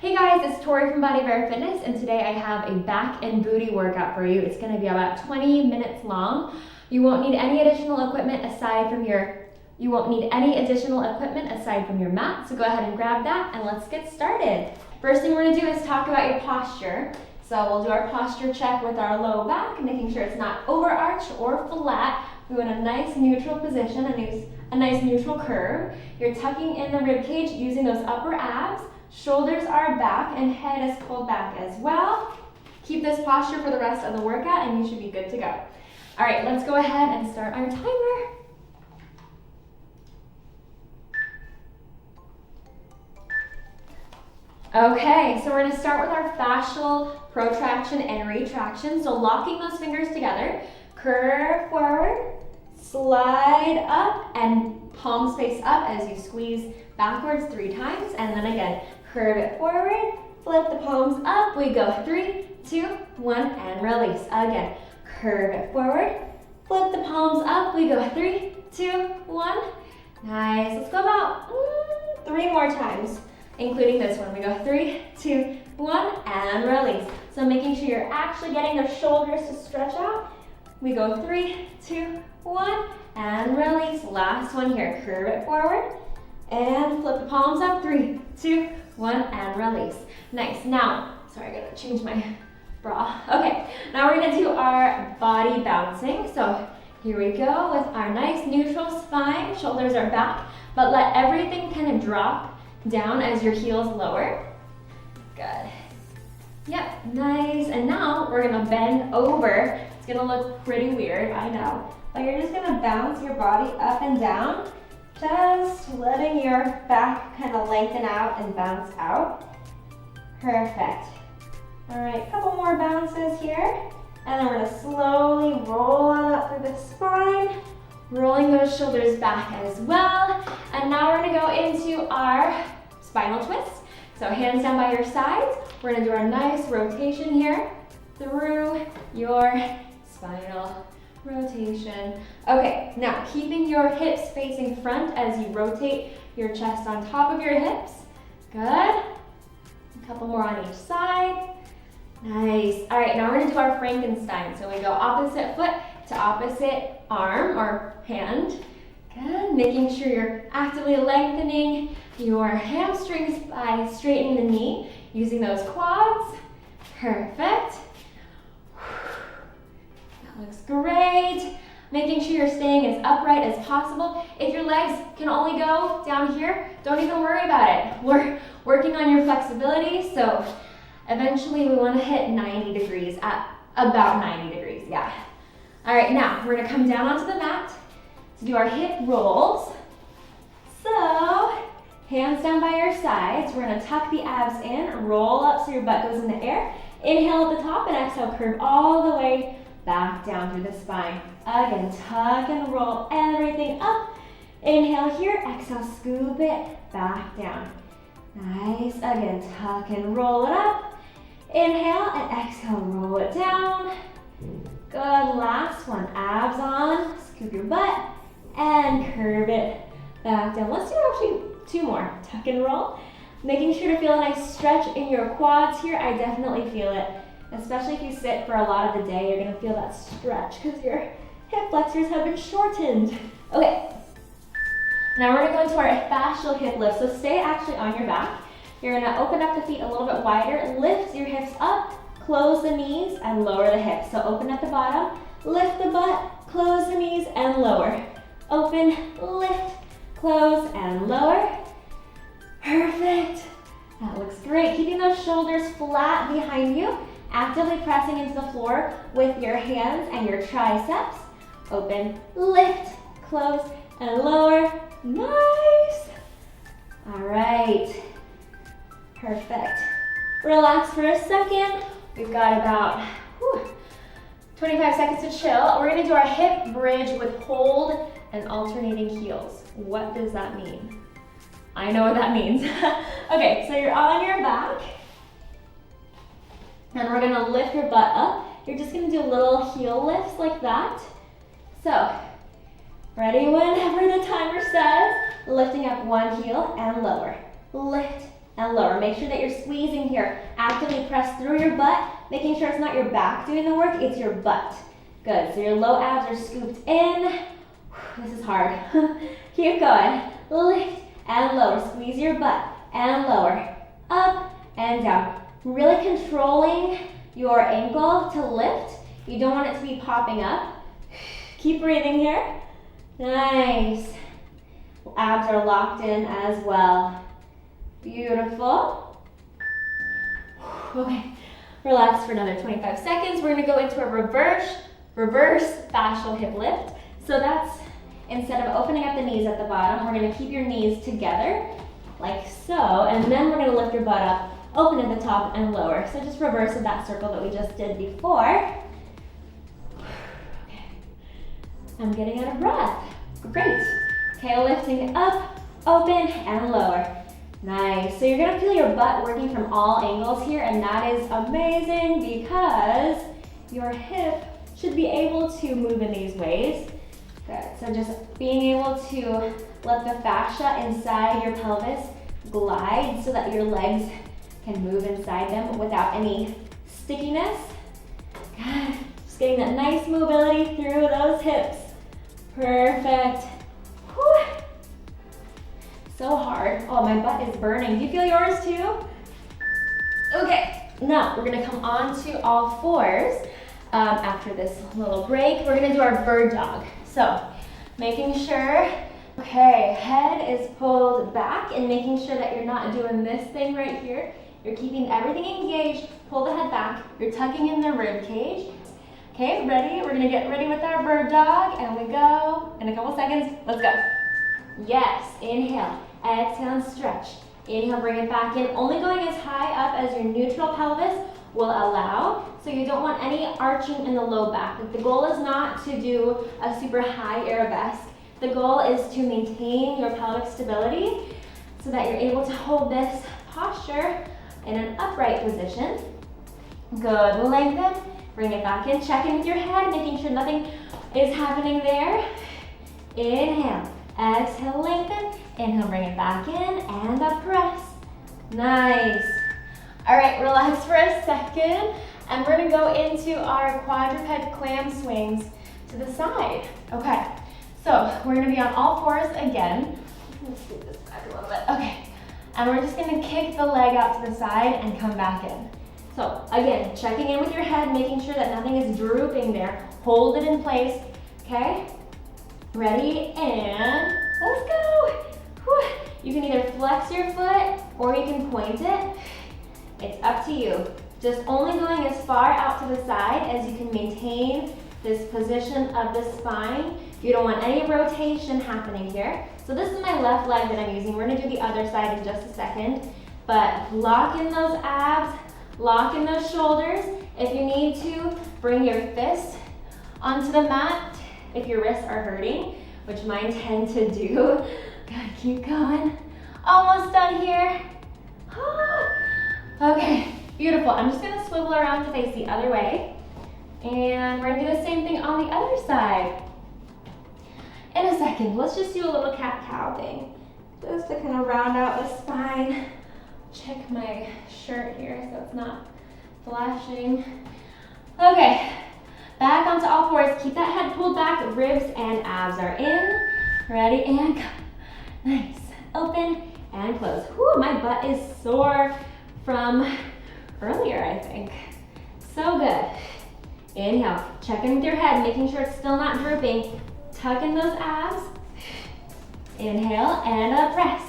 Hey guys, it's Tori from Body Bear Fitness, and today I have a back and booty workout for you. It's going to be about 20 minutes long. You won't need any additional equipment aside from your mat, so go ahead and grab that and let's get started. First thing we're going to do is talk about your posture. So we'll do our posture check with our low back, making sure it's not overarched or flat. We want a nice neutral position, a nice neutral curve. You're tucking in the rib cage using those upper abs. Shoulders are back and head is pulled back as well. Keep this posture for the rest of the workout and you should be good to go. All right, let's go ahead and start our timer. Okay, so we're going to start with our fascial protraction and retraction. So locking those fingers together, curve forward, slide up, and palms face up as you squeeze backwards 3 times, and then again, curve it forward, flip the palms up, we go 3, 2, 1, and release. Again, curve it forward, flip the palms up, we go 3, 2, 1. Nice, let's go about 3 more times, including this one. We go 3, 2, 1, and release. So making sure you're actually getting the shoulders to stretch out. We go 3, 2, 1, and release. Last one here, curve it forward, and flip the palms up, 3, 2, 1, and release. Nice, now, sorry, I gotta change my bra. Okay, now we're gonna do our body bouncing. So here we go with our nice neutral spine, shoulders are back, but let everything kind of drop down as your heels lower. Good. Yep, nice, and now we're gonna bend over. It's gonna look pretty weird, I know, but you're just gonna bounce your body up and down, just letting your back kind of lengthen out and bounce out. Perfect. All right, couple more bounces here, and then we're gonna slowly roll on up through the spine, rolling those shoulders back as well. And now we're gonna go into our spinal twist. So hands down by your sides. We're gonna do our nice rotation here through your spinal rotation. Okay, now keeping your hips facing front as you rotate your chest on top of your hips. Good. A couple more on each side. Nice. All right, now we're gonna do our Frankenstein. So we go opposite foot to opposite arm or hand. Good, making sure you're actively lengthening your hamstrings by straightening the knee, using those quads. Perfect. That looks great. Making sure you're staying as upright as possible. If your legs can only go down here, don't even worry about it. We're working on your flexibility, so eventually we want to hit 90 degrees, at about 90 degrees, yeah. All right, now we're gonna come down onto the mat to do our hip rolls. So, hands down by your sides. We're gonna tuck the abs in, roll up so your butt goes in the air. Inhale at the top and exhale, curve all the way back down through the spine. Again, tuck and roll everything up. Inhale here, exhale, scoop it back down. Nice, again, tuck and roll it up. Inhale and exhale, roll it down. Good, last one, abs on, scoop your butt, and curve it back down. Let's do actually 2 more. Tuck and roll. Making sure to feel a nice stretch in your quads here. I definitely feel it. Especially if you sit for a lot of the day, you're gonna feel that stretch because your hip flexors have been shortened. Okay, now we're gonna go into our fascial hip lift. So stay actually on your back. You're gonna open up the feet a little bit wider, lift your hips up, close the knees, and lower the hips. So open at the bottom, lift the butt, close the knees, and lower. Open, lift, close, and lower. Perfect. That looks great. Keeping those shoulders flat behind you, actively pressing into the floor with your hands and your triceps. Open, lift, close, and lower. Nice. All right. Perfect. Relax for a second. We've got about 25 seconds to chill. We're gonna do our hip bridge with hold and alternating heels. What does that mean? I know what that means. Okay, so you're on your back, and we're gonna lift your butt up. You're just gonna do little heel lifts like that. So, ready whenever the timer says, lifting up one heel and lower. Lift and lower. Make sure that you're squeezing here. Actively press through your butt, making sure it's not your back doing the work, it's your butt. Good, so your low abs are scooped in. This is hard. Keep going. Lift and lower. Squeeze your butt and lower. Up and down. Really controlling your ankle to lift. You don't want it to be popping up. Keep breathing here. Nice. Abs are locked in as well. Beautiful. Okay, relax for another 25 seconds. We're gonna go into a reverse fascial hip lift. So that's, instead of opening up the knees at the bottom, we're gonna keep your knees together, like so, and then we're gonna lift your butt up, open at the top and lower. So just reverse of that circle that we just did before. Okay. I'm getting out of breath. Great. Okay, lifting up, open, and lower. Nice. So you're gonna feel your butt working from all angles here, and that is amazing because your hip should be able to move in these ways. Good. So just being able to let the fascia inside your pelvis glide so that your legs can move inside them without any stickiness. Good. Just getting that nice mobility through those hips. Perfect. Whew. So hard. Oh, my butt is burning. Do you feel yours too? Okay, now we're gonna come on to all fours. After this little break, we're gonna do our bird dog. So, making sure, okay, head is pulled back and making sure that you're not doing this thing right here. You're keeping everything engaged. Pull the head back. You're tucking in the rib cage. Okay, ready? We're gonna get ready with our bird dog, and we go in a couple seconds. Let's go. Yes, inhale, exhale and stretch. Inhale, bring it back in, only going as high up as your neutral pelvis will allow. So you don't want any arching in the low back. The goal is not to do a super high arabesque. The goal is to maintain your pelvic stability so that you're able to hold this posture in an upright position. Good, lengthen, bring it back in, check in with your head, making sure nothing is happening there. Inhale, exhale, lengthen, inhale, bring it back in, and up, press. Nice. All right, relax for a second, and we're gonna go into our quadruped clam swings to the side. Okay, so we're gonna be on all fours again. Let's scoot this back a little bit. Okay, and we're just gonna kick the leg out to the side and come back in. So again, checking in with your head, making sure that nothing is drooping there. Hold it in place, okay? Ready, and let's go. Whew. You can either flex your foot or you can point it. It's up to you. Just only going as far out to the side as you can maintain this position of the spine. You don't want any rotation happening here. So this is my left leg that I'm using. We're gonna do the other side in just a second. But lock in those abs, lock in those shoulders. If you need to, bring your fist onto the mat if your wrists are hurting, which mine tend to do. Good, keep going. Almost done here. Okay, beautiful. I'm just gonna swivel around to face the other way. And we're gonna do the same thing on the other side. In a second, let's just do a little cat-cow thing. Just to kind of round out the spine. Check my shirt here so it's not flashing. Okay, back onto all fours. Keep that head pulled back, ribs and abs are in. Ready, and go. Nice, open and close. Whew, my butt is sore from earlier, I think. So good. Inhale, check in with your head, making sure it's still not drooping. Tuck in those abs. Inhale and up, press.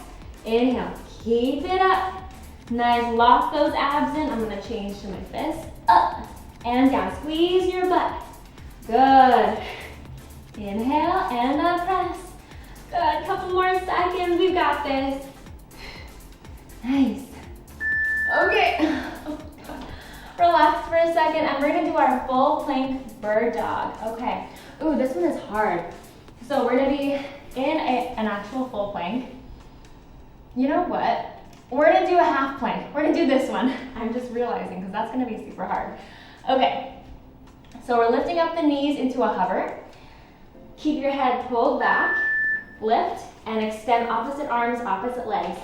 Inhale, keep it up. Nice, lock those abs in. I'm gonna change to my fist. Up and down, squeeze your butt. Good. Inhale and up, press. Good, couple more seconds, we've got this. Nice. Okay. Relax for a second, and we're gonna do our full plank bird dog. Okay. Ooh, this one is hard. So we're gonna be in an actual full plank. You know what? We're gonna do a half plank. We're gonna do this one. I'm just realizing, because that's gonna be super hard. Okay. So we're lifting up the knees into a hover. Keep your head pulled back. Lift and extend opposite arms, opposite legs.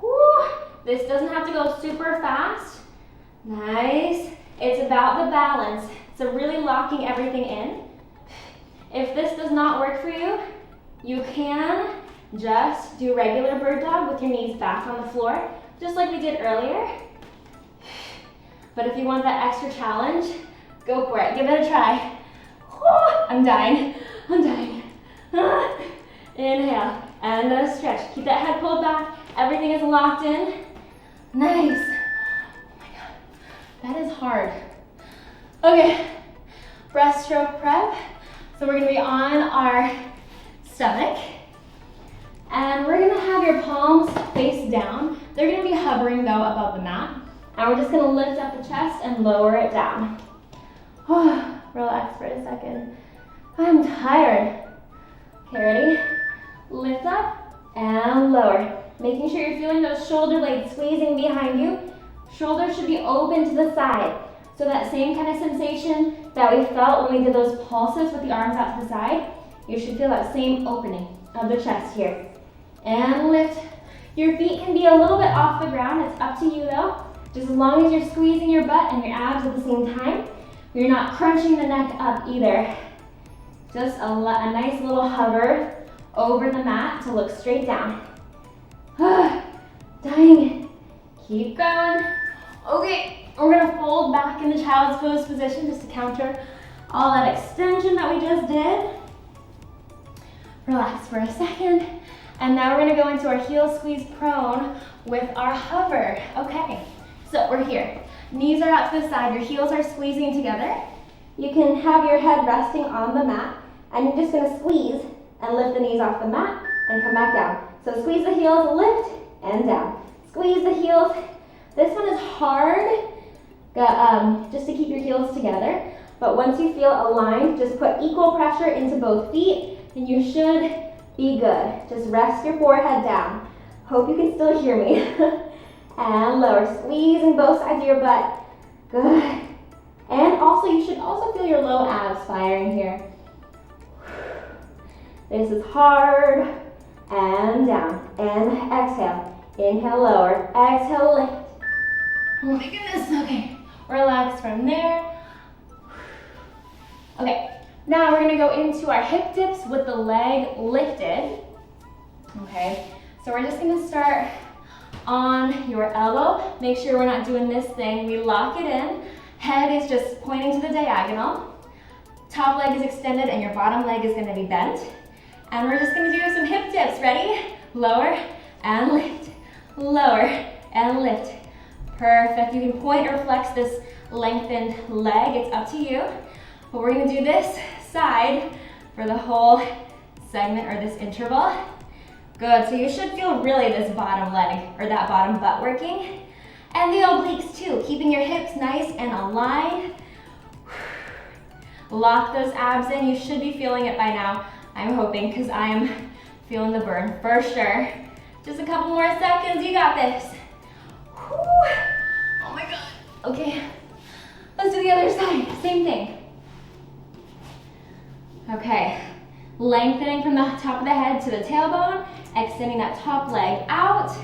Woo! This doesn't have to go super fast. Nice. It's about the balance. So really locking everything in. If this does not work for you, you can just do regular bird dog with your knees back on the floor, just like we did earlier. But if you want that extra challenge, go for it. Give it a try. I'm dying. I'm dying. Inhale and a stretch. Keep that head pulled back. Everything is locked in. Nice. Oh my God, that is hard. Okay, breaststroke prep. So we're gonna be on our stomach. And we're gonna have your palms face down. They're gonna be hovering though above the mat. And we're just gonna lift up the chest and lower it down. Relax for a second. I'm tired. Okay, ready? Lift up and lower. Making sure you're feeling those shoulder blades squeezing behind you. Shoulders should be open to the side. So that same kind of sensation that we felt when we did those pulses with the arms out to the side, you should feel that same opening of the chest here. And lift. Your feet can be a little bit off the ground. It's up to you though. Just as long as you're squeezing your butt and your abs at the same time, you're not crunching the neck up either. Just a nice little hover over the mat to look straight down. Dying. Keep going. Okay, we're gonna fold back in the child's pose position just to counter all that extension that we just did. Relax for a second. And now we're gonna go into our heel squeeze prone with our hover. Okay, so we're here. Knees are out to the side, your heels are squeezing together. You can have your head resting on the mat, and you're just gonna squeeze and lift the knees off the mat and come back down. So squeeze the heels, lift, and down. Squeeze the heels. This one is hard, just to keep your heels together. But once you feel aligned, just put equal pressure into both feet, and you should be good. Just rest your forehead down. Hope you can still hear me. And lower, squeezing both sides of your butt. Good. And also, you should also feel your low abs firing here. This is hard. And down. And exhale. Inhale, lower. Exhale, lift. Oh my goodness. Okay. Relax from there. Okay. Now we're gonna go into our hip dips with the leg lifted. Okay. So we're just gonna start on your elbow. Make sure we're not doing this thing. We lock it in. Head is just pointing to the diagonal. Top leg is extended and your bottom leg is gonna be bent. And we're just gonna do some hip dips. Ready? Lower and lift. Lower and lift. Perfect. You can point or flex this lengthened leg. It's up to you. But we're gonna do this side for the whole segment or this interval. Good, so you should feel really this bottom leg or that bottom butt working. And the obliques too, keeping your hips nice and aligned. Lock those abs in, you should be feeling it by now, I'm hoping, because I am feeling the burn for sure. Just a couple more seconds, you got this. Whew. Oh my God, okay. Let's do the other side, same thing. Okay, lengthening from the top of the head to the tailbone, extending that top leg out,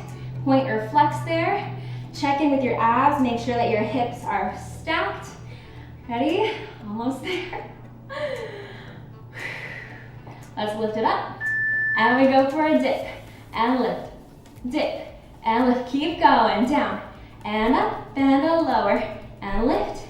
point or flex there. Check in with your abs, make sure that your hips are stacked. Ready? Almost there. Let's lift it up. And we go for a dip and lift, dip and lift. Keep going, down and up and a lower and lift.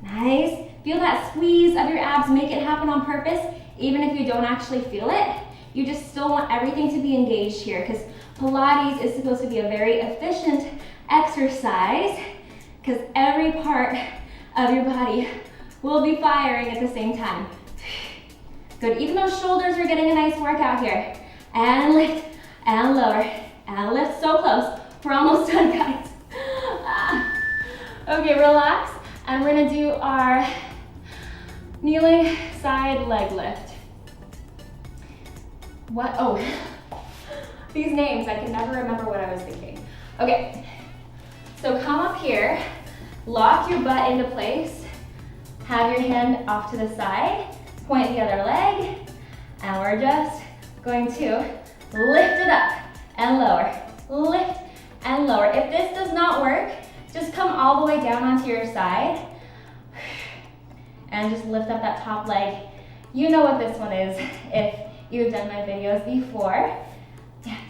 Nice. Feel that squeeze of your abs, make it happen on purpose. Even if you don't actually feel it, you just still want everything to be engaged here because Pilates is supposed to be a very efficient exercise because every part of your body will be firing at the same time. Good, even those shoulders are getting a nice workout here. And lift, and lower, and lift, so close. We're almost done, guys. Okay, relax, and we're gonna do our kneeling side leg lift. What, oh, these names, I can never remember what I was thinking. Okay, so come up here, lock your butt into place, have your hand off to the side, point the other leg, and we're just going to lift it up and lower, lift and lower. If this does not work, just come all the way down onto your side and just lift up that top leg. You know what this one is if you've done my videos before. Yes,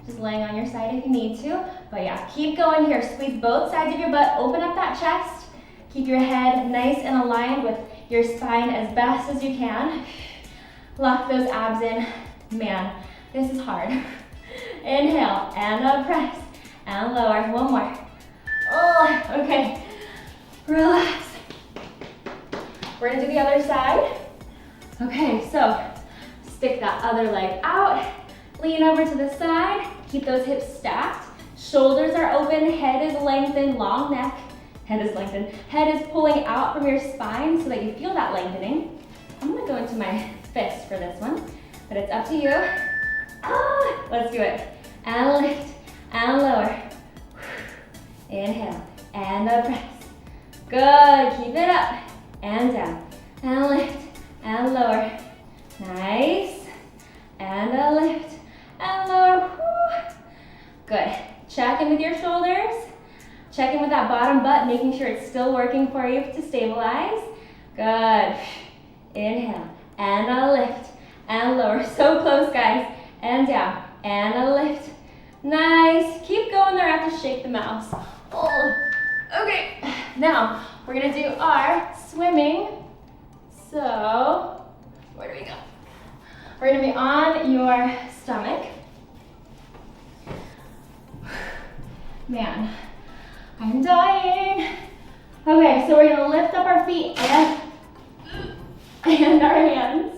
just laying on your side if you need to. But yeah, keep going here. Squeeze both sides of your butt, open up that chest. Keep your head nice and aligned with your spine as best as you can. Lock those abs in. Man, this is hard. Inhale, and up, press, and lower. One more. Oh, okay. Relax. We're gonna do the other side. Okay, so stick that other leg out. Lean over to the side. Keep those hips stacked. Shoulders are open, head is lengthened, long neck. Head is lengthened. Head is pulling out from your spine so that you feel that lengthening. I'm gonna go into my fist for this one, but it's up to you. Let's do it. And lift, and lower. Inhale, and a press. Good, keep it up, and down. And lift, and lower. Nice. And a lift, and lower. Good. Check in with your shoulders. Check in with that bottom butt, making sure it's still working for you to stabilize. Good. Inhale, and a lift, and lower. So close, guys. And down, and a lift. Nice. Keep going there. I have to shake the mouse. Oh. Okay. Now, we're going to do our swimming. So, where do we go? We're going to be on your stomach. Man, I'm dying. Okay, so we're gonna lift up our feet and our hands.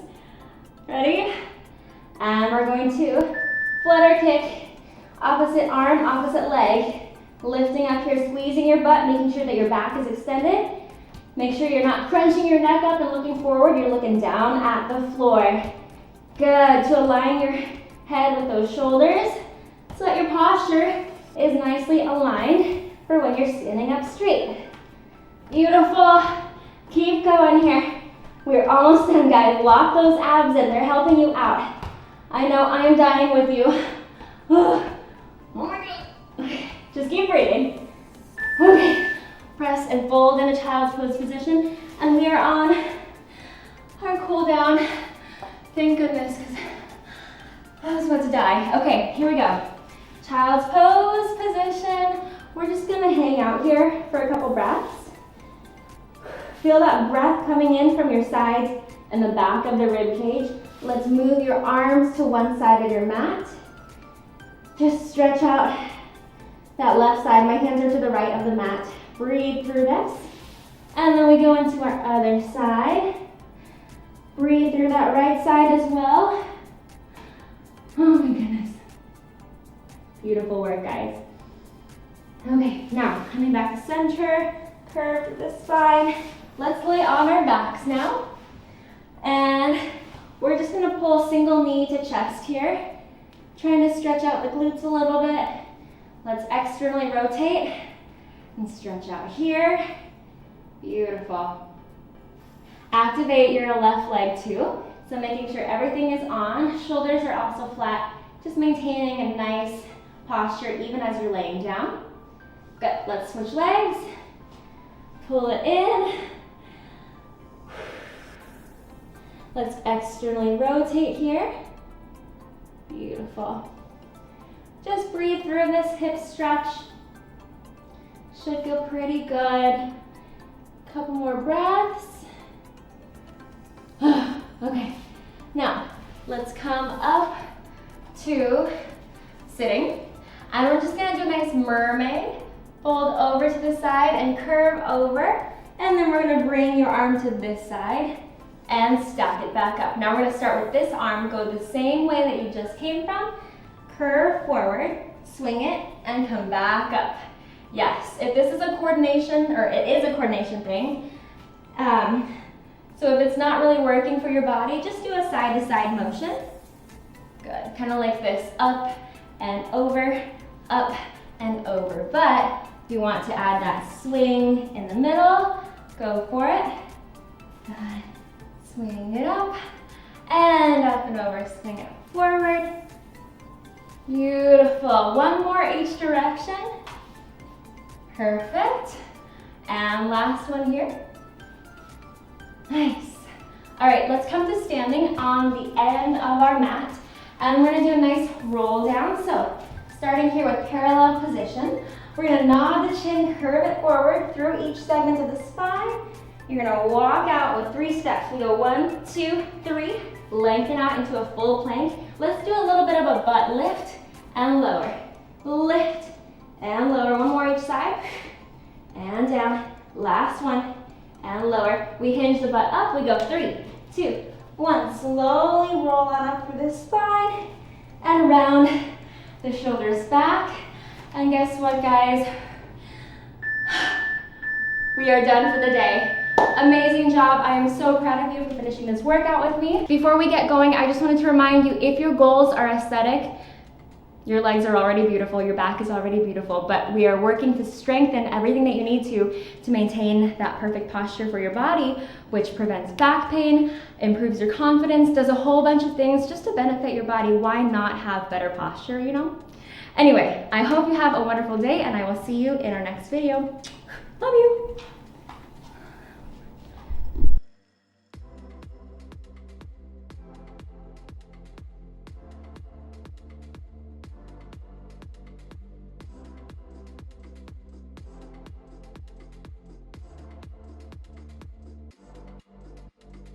Ready? And we're going to flutter kick, opposite arm, opposite leg. Lifting up here, squeezing your butt, making sure that your back is extended. Make sure you're not crunching your neck up and looking forward, you're looking down at the floor. Good, to align your head with those shoulders so that your posture is nicely aligned for when you're standing up straight. Beautiful. Keep going here. We're almost done, guys. Lock those abs in. They're helping you out. I know I am dying with you. Oh my God. Okay. Just keep breathing. Okay. Press and fold in a child's pose position. And we are on our cool down. Thank goodness, because I was about to die. Okay, here we go. Child's pose position. We're just gonna hang out here for a couple breaths. Feel that breath coming in from your sides and the back of the rib cage. Let's move your arms to one side of your mat. Just stretch out that left side. My hands are to the right of the mat. Breathe through this. And then we go into our other side. Breathe through that right side as well. Oh my goodness. Beautiful work, guys. Okay, now coming back to center, curve through the spine. Let's lay on our backs now. And we're just gonna pull single knee to chest here. Trying to stretch out the glutes a little bit. Let's externally rotate and stretch out here. Beautiful. Activate your left leg too. So making sure everything is on. Shoulders are also flat. Just maintaining a nice posture even as you're laying down. Good, let's switch legs. Pull it in. Let's externally rotate here. Beautiful. Just breathe through this hip stretch. Should feel pretty good. Couple more breaths. Okay, now let's come up to sitting. And we're just gonna do a nice mermaid. Fold over to the side and curve over. And then we're gonna bring your arm to this side and stack it back up. Now we're gonna start with this arm, go the same way that you just came from. Curve forward, swing it, and come back up. Yes, if this is a coordination, or it is a coordination thing, so if it's not really working for your body, just do a side-to-side motion. Good, kind of like this, up and over, up and over. But if you want to add that swing in the middle, go for it. Good. Swing it up and over, swing it forward. Beautiful. One more each direction. Perfect. And last one here. Nice. All right, let's come to standing on the end of our mat. And we're gonna do a nice roll down. So starting here with parallel position, we're gonna nod the chin, curve it forward through each segment of the spine. You're gonna walk out with 3 steps. We go 1, 2, 3, lengthen out into a full plank. Let's do a little bit of a butt lift and lower. Lift and lower. One more each side. And down. Last one. And lower. We hinge the butt up. We go 3, 2, 1. Slowly roll on up through the spine and round the shoulders back. And guess what, guys? We are done for the day. Amazing job. I am so proud of you for finishing this workout with me. Before we get going, I just wanted to remind you, if your goals are aesthetic, your legs are already beautiful, your back is already beautiful, but we are working to strengthen everything that you need to maintain that perfect posture for your body, which prevents back pain, improves your confidence, does a whole bunch of things just to benefit your body. Why not have better posture, you know? Anyway, I hope you have a wonderful day, and I will see you in our next video. Love you.